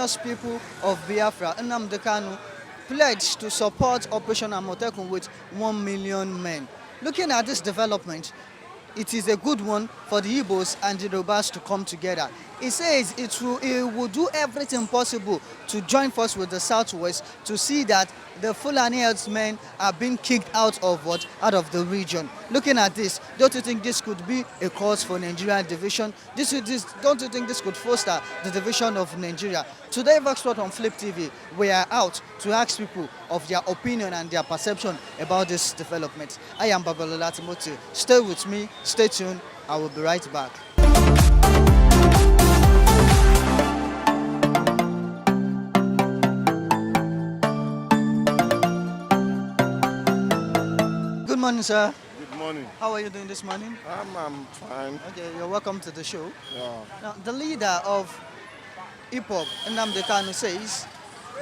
indigenous people of Biafra, NNAMDI KANU, pledged to support Operation AMOTEKUN with 1 million men. Looking at this development, it is a good one for the Igbos and the Yorubas to come together. It says it will do everything possible to join force with the Southwest to see that the Fulani herdsmen are being kicked out of the region. Looking at this, don't you think this could be a cause for Nigerian division? Don't you think this could foster the division of Nigeria? Today, Voxport on Flip TV, we are out to ask people of their opinion and their perception about this development. I am Babalola Timothy. Stay with me, stay tuned, I will be right back. Good morning, sir. Good morning. How are you doing this morning? I'm fine. Okay, you're welcome to the show. Yeah. Now, the leader of hip-hop, NNAMDI KANU, says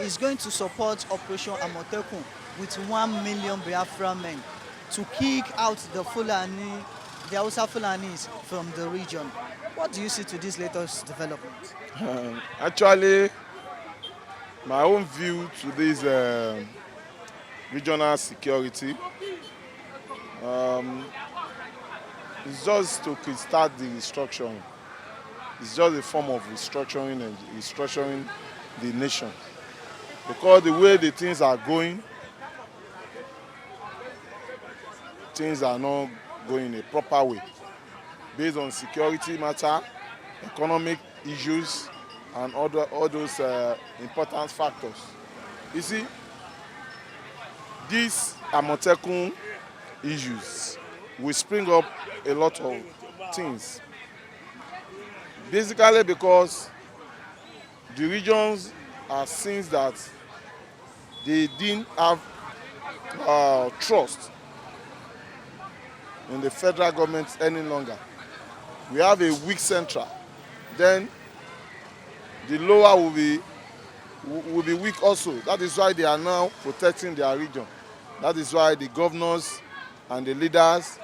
he's going to support Operation AMOTEKUN with 1 million Biafra men to kick out the Hausa Fulanis from the region. What do you see to this latest development? Actually, my own view to this regional security is just to start the restructuring. It's just a form of restructuring the nation. Because the way the things are going, things are not going in a proper way. Based on security matter, economic issues, and all those important factors. You see, these AMOTEKUN issues will spring up a lot of things. Basically because the regions are seen that they didn't have trust in the federal government any longer. We have a weak central. Then the lower will be weak also. That is why they are now protecting their region. That is why the governors and the leaders,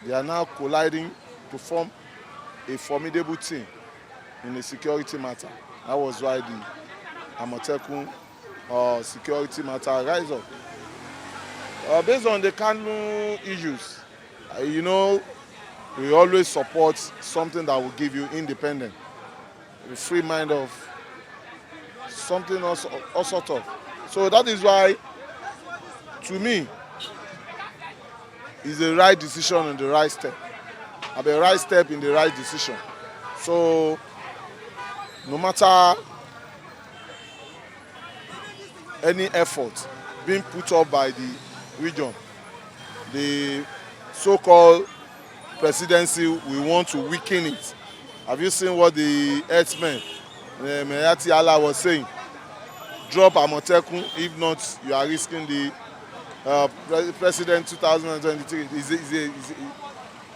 they are now colliding to form a formidable team in the security matter. That was why the AMOTEKUN security matter rise up. Based on the KANU issues, you know, we always support something that will give you independence, a free mind of something all sort of. So that is why, to me, it's the right decision and the right step. The right step in the right decision. So no matter any effort being put up by the region, the so-called presidency, we want to weaken it. Have you seen what the herdsmen, Mayati Allah, was saying? Drop AMOTEKUN, if not, you are risking the President 2023.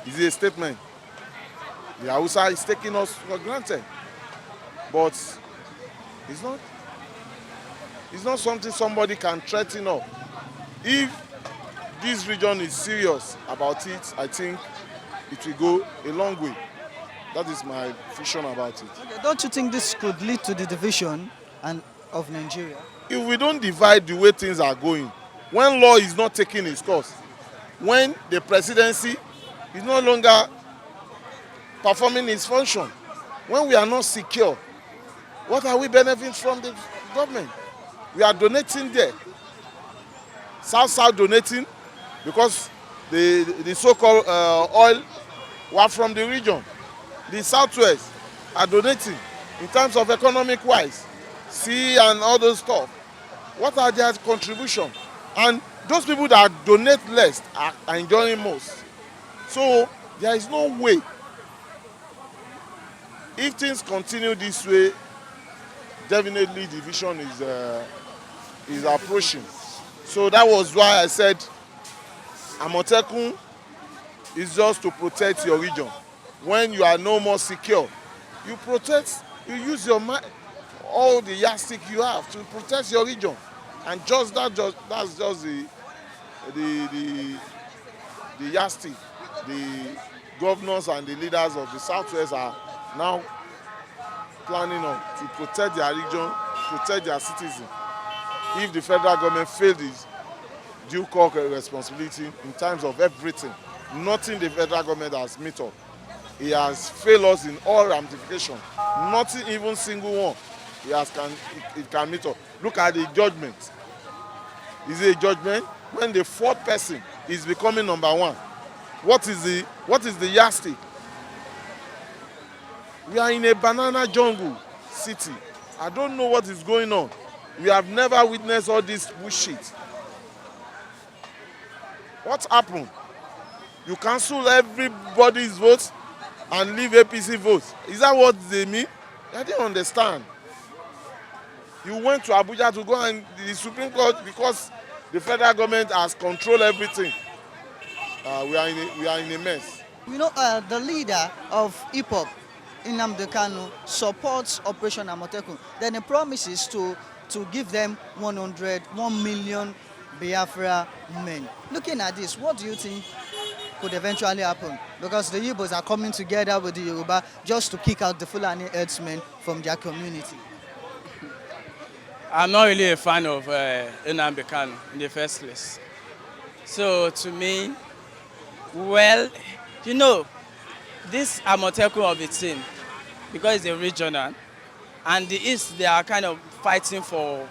Is a statement. The Hausa is taking us for granted. But it's not something somebody can threaten us. If this region is serious about it, I think it will go a long way. That is my vision about it. Okay, don't you think this could lead to the division of Nigeria? If we don't divide the way things are going, when law is not taking its course, when the presidency is no longer performing its function, when we are not secure, what are we benefiting from the government? We are donating there. South donating because the so-called oil were from the region. The Southwest are donating in terms of economic wise, sea and all those stuff. What are their contribution? And those people that donate less are enjoying most. So there is no way. If things continue this way, definitely division is approaching. So that was why I said AMOTEKUN is just to protect your region. When you are no more secure, you use your mind, all the yardstick you have to protect your region. And that's just the yardstick. The governors and the leaders of the Southwest are now planning on to protect their region, protect their citizens. If the federal government failed its due core responsibility in terms of everything, nothing the federal government has met up. He has failed us in all ramifications. Nothing, even single one, it can meet up. Look at the judgment. Is it a judgment? When the fourth person is becoming number one, what is the yardstick? We are in a banana jungle city. I don't know what is going on. We have never witnessed all this bullshit. What happened? You cancel everybody's votes and leave APC votes. Is that what they mean? I didn't understand. You went to Abuja to go and the Supreme Court because the federal government has controlled everything. We are in a mess. You know, the leader of hip-hop, NNAMDI KANU, supports Operation AMOTEKUN. Then he promises to give them 1 million Biafra men. Looking at this, what do you think could eventually happen? Because the Igbos are coming together with the Yoruba just to kick out the Fulani herdsmen from their community. I'm not really a fan of NNAMDI KANU in the first place. So to me, well, you know, this AMOTEKUN of the team, because it's a regional, and the East, they are kind of fighting for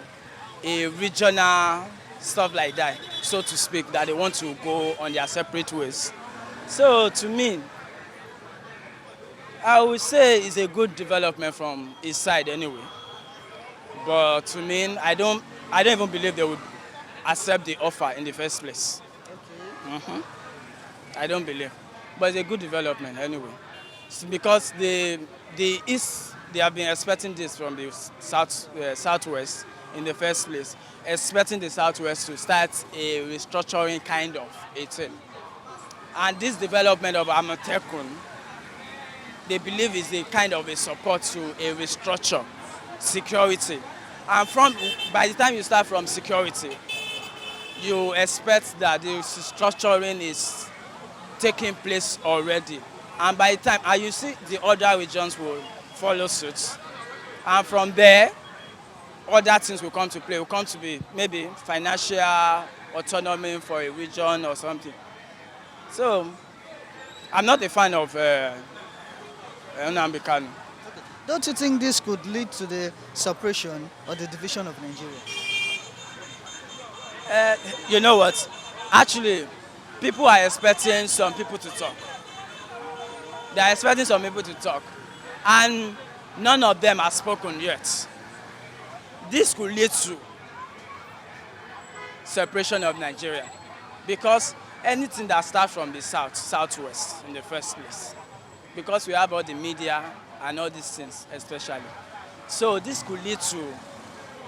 a regional stuff like that, so to speak, that they want to go on their separate ways. So to me, I would say it's a good development from his side anyway. But to me, I don't even believe they would accept the offer in the first place. Okay. I don't believe. But it's a good development anyway. It's because the East, they have been expecting this from the Southwest in the first place, expecting the Southwest to start a restructuring kind of a thing. And this development of AMOTEKUN, they believe is a kind of a support to a restructure, security. And by the time you start from security, you expect that the restructuring is taking place already. And by the time, and you see the other regions will follow suit. And from there, other things will come to play. Will come to be maybe financial autonomy for a region or something. So, I'm not a fan of NNAMDI KANU. Okay. Don't you think this could lead to the separation or the division of Nigeria? You know what? Actually, people are expecting some people to talk. They are expecting some people to talk. And none of them have spoken yet. This could lead to separation of Nigeria. Because anything that starts from the southwest in the first place. Because we have all the media and all these things especially. So this could lead to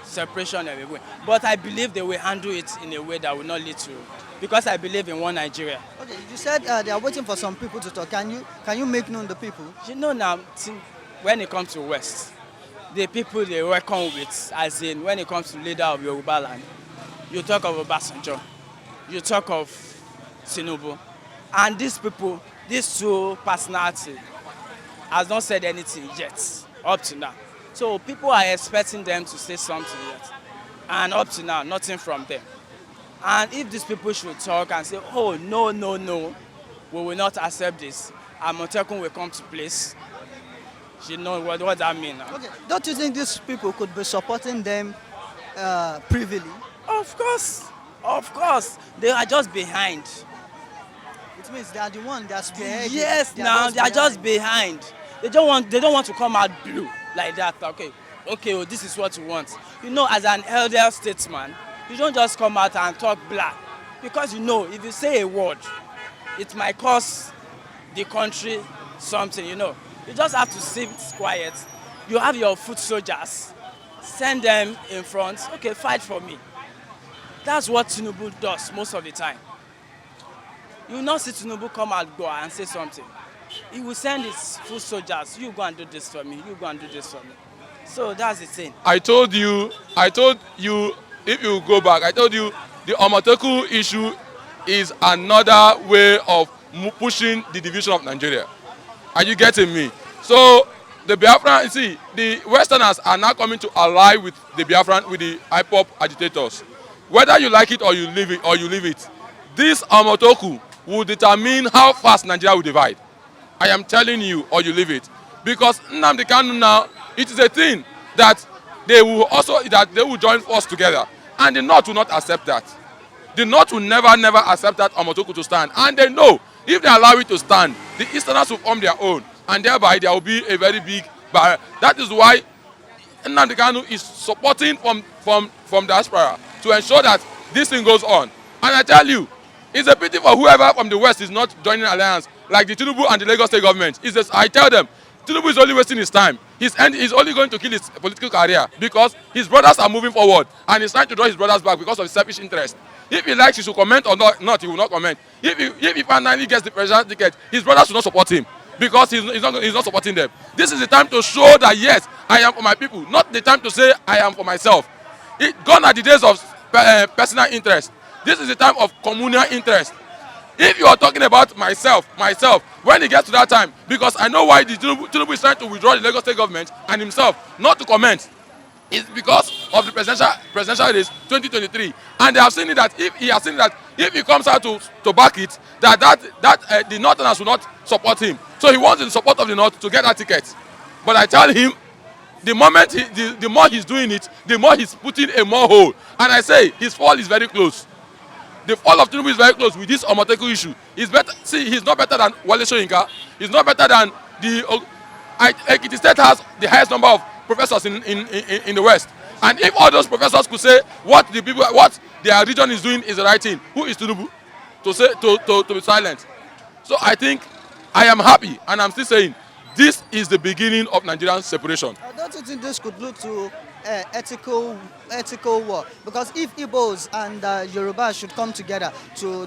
separation everywhere. But I believe they will handle it in a way that will not lead to, because I believe in one Nigeria. Okay, you said they are waiting for some people to talk. Can you make known the people? You know now, when it comes to West, the people they reckon with, as in when it comes to leader of Yoruba land, you talk of Obasanjo, you talk of Tinubu, and these people, these two personalities, has not said anything yet, up to now. So people are expecting them to say something yet. And up to now, nothing from them. And if these people should talk and say, oh, no, we will not accept this, AMOTEKUN will come to place. You know what that means. Okay. Don't you think these people could be supporting them privily? Of course. They are just behind. It means they are the one that's behind. Yes, they are just behind. They don't want to come out blue like that. Okay, well, this is what you want. You know, as an elder statesman, you don't just come out and talk black. Because you know, if you say a word, it might cost the country something, you know. You just have to sit quiet. You have your foot soldiers. Send them in front. Okay, fight for me. That's what Tinubu does most of the time. You will not see Tinubu come out go and say something. He will send his foot soldiers. You go and do this for me. You go and do this for me. So that's the thing. I told you, if you go back, I told you the AMOTEKUN issue is another way of pushing the division of Nigeria. Are you getting me? So the Biafran, you see, the Westerners are now coming to ally with the Biafran, with the IPOP agitators. Whether you like it or you leave it, this Amoteku will determine how fast Nigeria will divide. I am telling you, or you leave it. Because NNAMDI KANU now, it is a thing that they will join force together. And the North will not accept that. The North will never accept that Amoteku to stand. And they know, if they allow it to stand, the Easterners will form their own. And thereby, there will be a very big barrier. That is why NNAMDI KANU is supporting from diaspora to ensure that this thing goes on. And I tell you, it's a pity for whoever from the West is not joining alliance, like the Tinubu and the Lagos State government. I tell them, Tinubu is only wasting his time. He's only going to kill his political career because his brothers are moving forward and he's trying to draw his brothers back because of his selfish interest. If he likes, he should comment or not, he will not comment. If he finally gets the presidential ticket, his brothers will not support him because he's not supporting them. This is the time to show that, yes, I am for my people, not the time to say I am for myself. Gone are the days of personal interest. This is the time of communal interest. If you are talking about myself, when it gets to that time, because I know why the Tinubu is trying to withdraw the Lagos State government and himself not to comment, it's because of the presidential race 2023, and they have seen it that if he comes out to back it, the Northerners will not support him. So he wants the support of the North to get that ticket. But I tell him, the more he's doing it, the more he's putting a more hole. And I say his fall is very close. The fall of Tinubu is very close with this Amoteku issue. He's not better than Wale Soyinka. He's not better than Ekiti State has the highest number of professors in the West. And if all those professors could say what their region is doing is the right thing, who is Tinubu to be silent? So I think I am happy, and I'm still saying this is the beginning of Nigerian separation. Don't you think this could lead to ethical war? Because if Igbos and Yoruba should come together,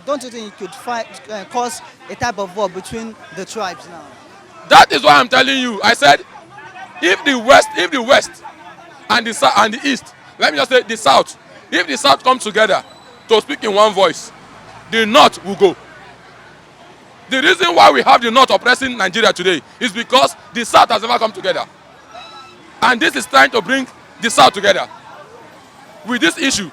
don't you think it could cause a type of war between the tribes now? That is why I'm telling you. I said, if the West and the East, let me just say the South, if the South comes together to speak in one voice, the North will go. The reason why we have the North oppressing Nigeria today is because the South has never come together. And this is trying to bring the South together. With this issue,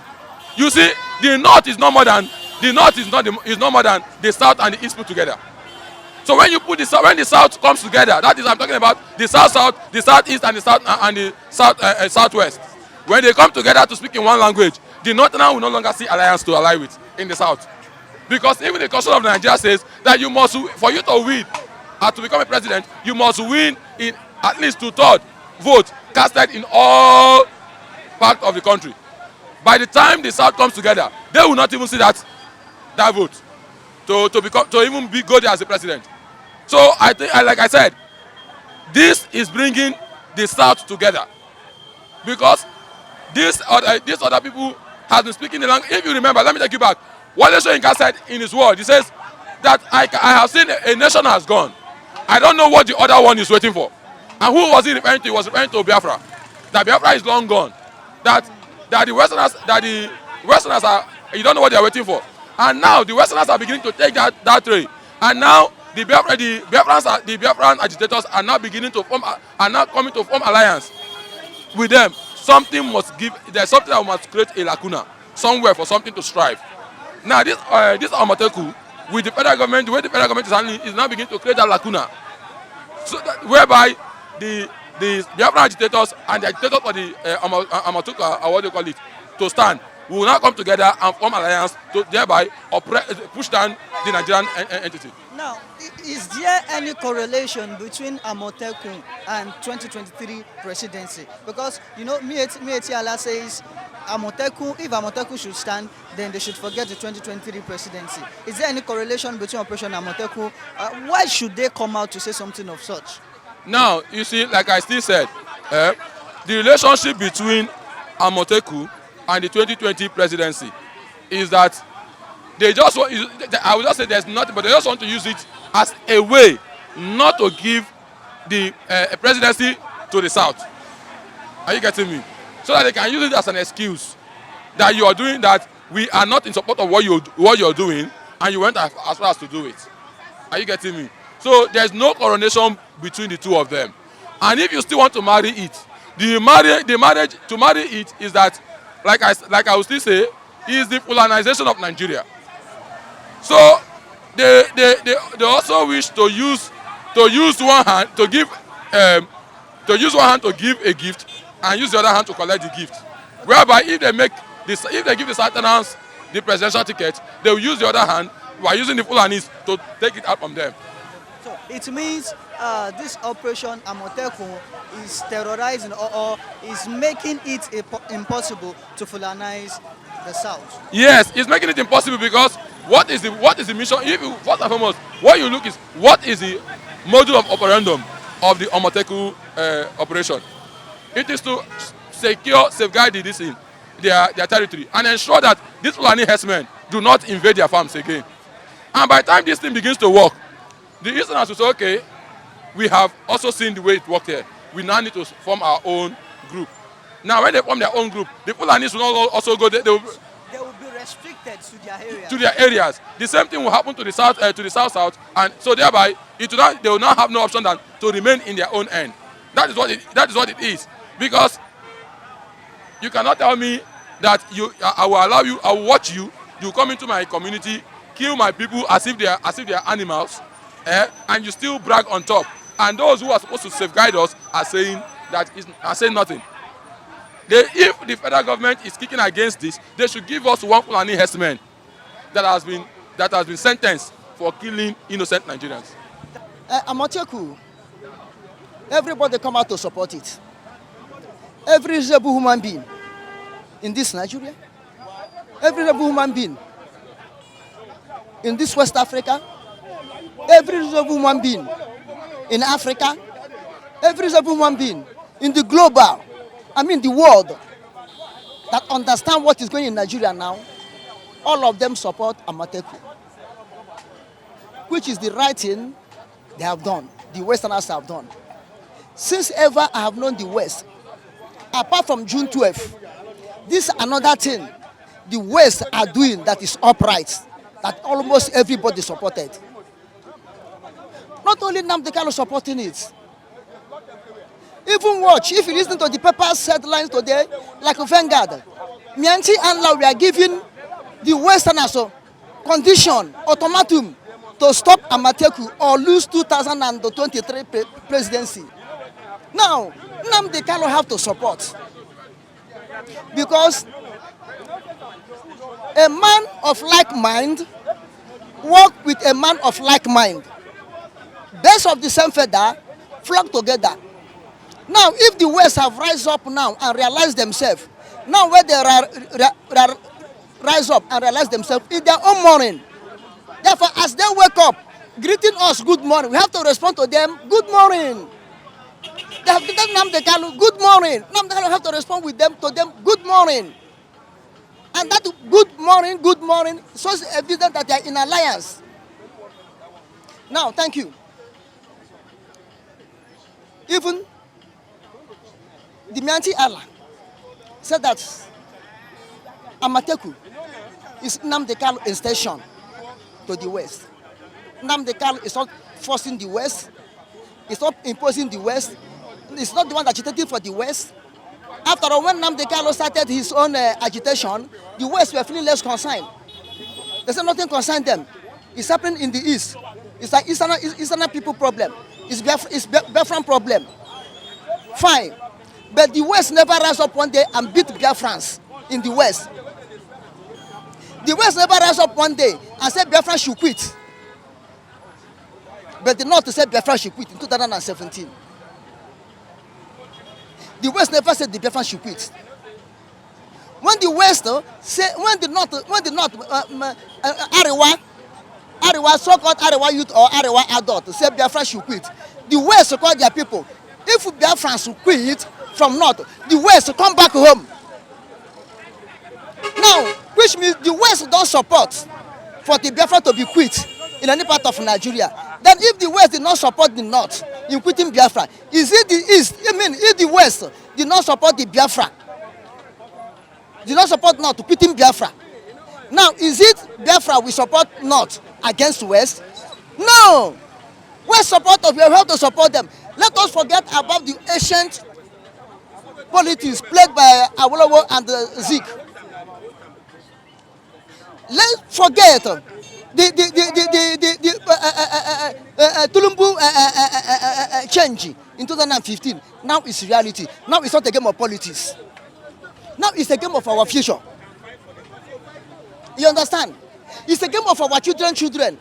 you see, the North is no more than the South and the East put together. So when you put when the South comes together, that is, I'm talking about the South, the Southeast, and the Southwest. When they come together to speak in one language, the Northerners will no longer see alliance to ally with in the South. Because even the Constitution of Nigeria says that you must, for you to win and to become a president, you must win in at least 2/3 vote casted in all parts of the country. By the time the South comes together, they will not even see that vote to even go there as a president. So I think, like I said, this is bringing the South together, because these other people have been speaking the language. If you remember, let me take you back. Wale Soyinka said in his word, he says that I have seen a nation has gone. I don't know what the other one is waiting for. And who was he referring to? He was referring to Biafra. That Biafra is long gone. That the Westerners are, you don't know what they are waiting for. And now the Westerners are beginning to take that tray. And now the Biafran agitators are now coming to form alliance with them. There's something that must create a lacuna somewhere for something to strive. Now this Amoteku, with the federal government, the way the federal government is handling, is now beginning to create that lacuna. So whereby the Biafran agitators and the agitators for the Amoteku, or what they call it, to stand, we will now come together and form alliance to thereby push down the Nigerian entity. Now, is there any correlation between Amotekun and 2023 presidency? Because, you know, Mietiala says if Amotekun should stand, then they should forget the 2023 presidency. Is there any correlation between Operation Amotekun? Why should they come out to say something of such? Now, you see, like I still said, the relationship between Amotekun and the 2020 presidency is that they just want, I would just say there's nothing, but they just want to use it as a way not to give the presidency to the South. Are you getting me? So that they can use it as an excuse that you are doing that, we are not in support of what you're doing, and you went as far as to do it. Are you getting me? So there's no coronation between the two of them. And if you still want to marry it, to marry it is that, like I will still say, is the Fulanization of Nigeria. So they also wish to use one hand to give a gift and use the other hand to collect the gift. Whereby if they give the Sultanans the presidential ticket, they will use the other hand by using the Fulanis to take it out from them. So it means this operation Amotekun is terrorizing or is making it impossible to Fulanize the South. Yes, it's making it impossible because what is the mission? If you, first and foremost, what you look is what is the module of operandum of the Amotekun operation? It is to safeguard their territory and ensure that these Fulani herdsmen do not invade their farms again. And by the time this thing begins to work, the Easterners will say, okay, we have also seen the way it worked here. We now need to form our own group. Now, when they form their own group, the Fulanis will not also go there. They will be restricted to their areas. To their areas. The same thing will happen to the south, and so thereby they will not have no option than to remain in their own end. That is what it is. Because you cannot tell me that I will watch you. You come into my community, kill my people as if they are animals, and you still brag on top. And those who are supposed to safeguard us are saying nothing. If the federal government is kicking against this, they should give us one Fulani herdsman that has been sentenced for killing innocent Nigerians. Amotekun, everybody come out to support it. Every reasonable human being in this Nigeria, every reasonable human being in this West Africa, every reasonable human being in Africa, every reasonable human being in the the world that understand what is going in Nigeria now, all of them support Amotekun, which is the right thing they have done, the Westerners have done. Since ever I have known the West, apart from June 12th, this is another thing the West are doing that is upright, that almost everybody supported. Not only NNAMDI KANU supporting it. Even watch, if you listen to the paper's headlines today, like Vanguard, Mianti and Law, we are giving the Westerners a condition, ultimatum, to stop Amotekun or lose 2023 presidency. Now, NNAMDI KANU have to support. Because a man of like mind work with a man of like mind. Birds of the same feather flock together. Now, if the West have rise up now and realize themselves, now when they rise up and realize themselves in their own morning, therefore, as they wake up, greeting us good morning, we have to respond to them, good morning. They have greeted NNAMDI KANU, good morning. NNAMDI KANU have to respond to them, good morning. And that good morning, shows evidence that they are in alliance. Now, thank you. Even the Mianti Allah said that Amotekun is NNAMDI KANU extension to the West. NNAMDI KANU is not forcing the West. It's not imposing the West. It's not the one agitating for the West. After all, when NNAMDI KANU started his own agitation, the West were feeling less concerned. They said nothing concerned them. It's happening in the East. It's like Eastern people problem. It's Biafran problem. Fine. But the West never rise up one day and beat Biafrans in the West. The West never rise up one day and said Biafran should quit. But the North said Biafran should quit in 2017. The West never said the Biafran should quit. When the West when the North, Arewa, so-called Arewa youth or Arewa adult said Biafran should quit, the West called their people. If Biafrans quit from North, the West come back home. Now, which means the West don't support for the Biafra to be quit in any part of Nigeria. Then if the West did not support the North in quitting Biafra, is it the East? If the West did not support the Biafra, did not support North to quitting Biafra, now is it Biafra we support North against West? No! West support us, we have to support them. Let us forget about the ancient politics played by Awolowo and Zik. Let's forget the Tulumbu change in 2015. Now it's reality. Now it's not a game of politics. Now it's a game of our future. You understand? It's a game of our children.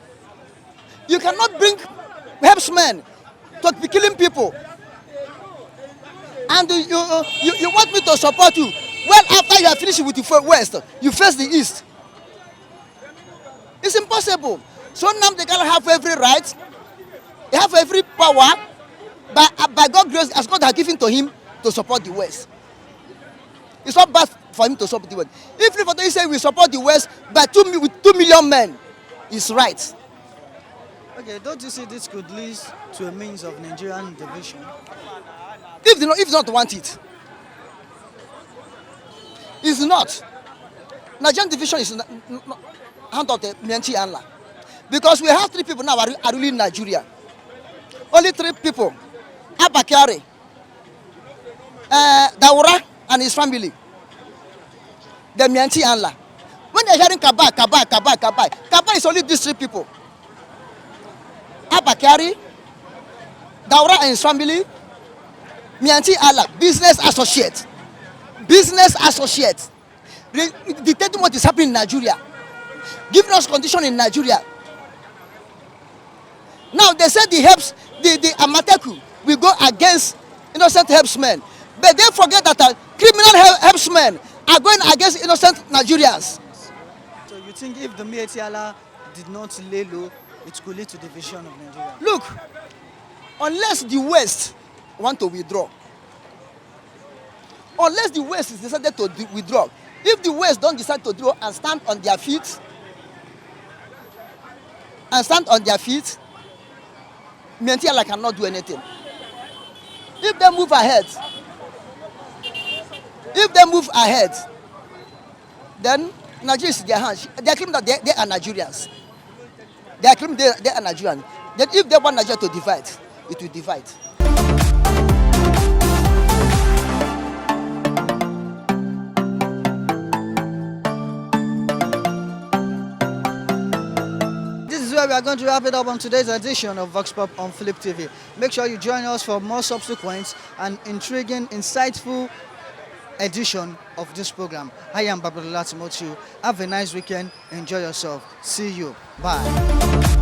You cannot bring herdsmen to be killing people. And you want me to support you. Well, after you are finished with the West, you face the East. It's impossible. So now they can have every right, they have every power, by God's grace, as God has given to him to support the West. It's not bad for him to support the West. If they say we support the West by 2 million men, it's right. Okay, don't you see this could lead to a means of Nigerian division? If they not want it, it's not. Nigerian division is not hand of the Menta Allah. Because we have 3 people now are ruling Nigeria. Only 3 people. Abakari, Daura and his family. The Menta Allah. When they're hearing Kaba is only these 3 people. Abakari, Daura and his family, Menta Allah, business associate. Dictating what is happening in Nigeria. Giving us condition in Nigeria. Now they said the AMOTEKUN will go against innocent herdsmen. But they forget that criminal herdsmen are going against innocent Nigerians. So you think if the Meta did not lay low, it could lead to division of Nigeria? Look, unless the West want to withdraw, unless the West is decided to withdraw, if the West don't decide to withdraw and stand on their feet, Menta Allah cannot do anything. If they move ahead, then Nigeria is in their hands. They claim that they are Nigerians. They claim they are Nigerians. Then if they want Nigeria to divide, it will divide. We are going to wrap it up on today's edition of Vox Pop on Flip TV. Make sure you join us for more subsequent and intriguing, insightful edition of this program. I am Babalola Timothy. Have a nice weekend. Enjoy yourself. See you. Bye.